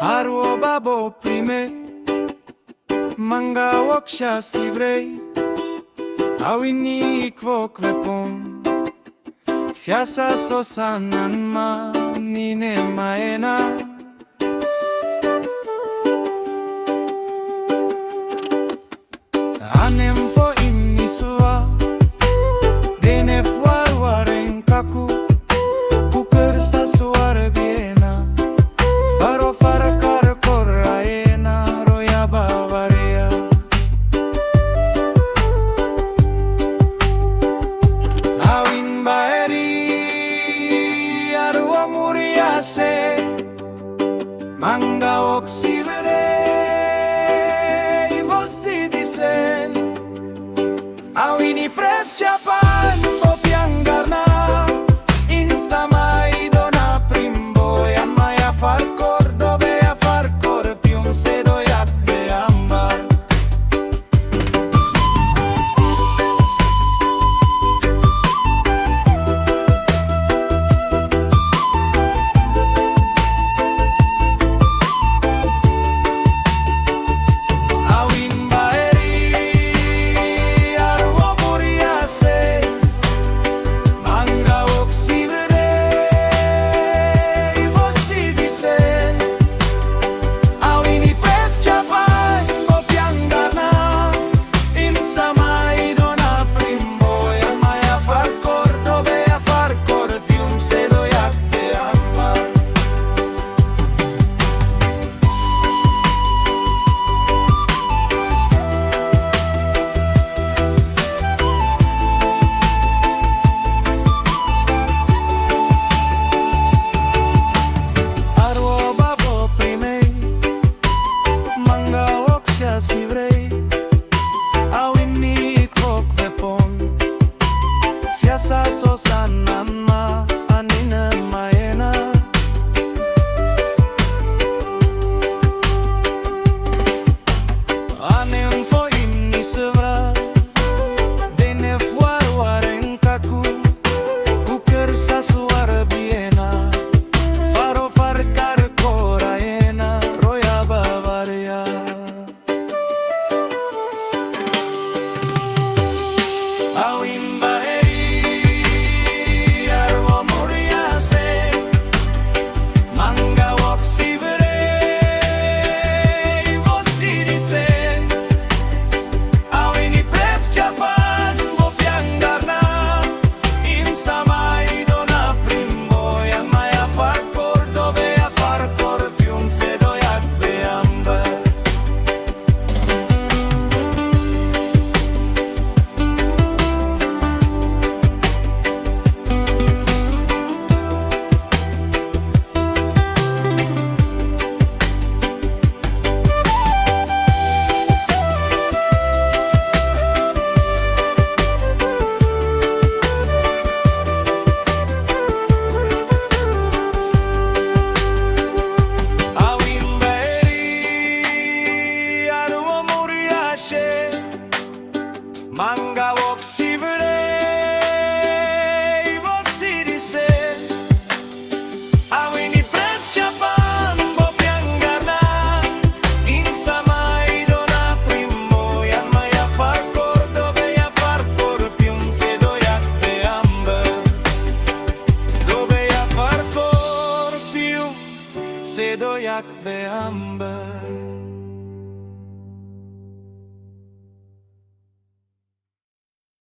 Arwo babo prime manggawoksya sibrei Awinni ikbok bepon Fyasasos anan aninem ayena Anenfo imnis Denef warwaren kaku Kuker saswar biena Faro farkarkor ayena yababarya Awin Arwo manggawoksya Awin Ipref Japan Bopianggarna Insama idona primbo Yamaya FARKOR dobe FARKOR PYUM SEDO WAKBE ambar sibrei Awinni ikbok bepon Fyasasos anan aninem ayena Anenfo imnis Denef warwaren kaku Kuker saswar biena Faro farkarkor ayena yababarya Awin Arwo manggawoksya bosidisen Awin Ipref Japan Bopianggarna Insama idona primbo Yamaya FARKOR dobe FARKOR PYUM SEDO WAKBE ambar manggawoksya bosidisen Awin Ipref Japan Bopianggarna Insama idona primbo Yamaya FARKOR dobe FARKOR PYUM SEDO WAKBE ambar Dobe FARKOR PYUM SEDO WAKBE ambar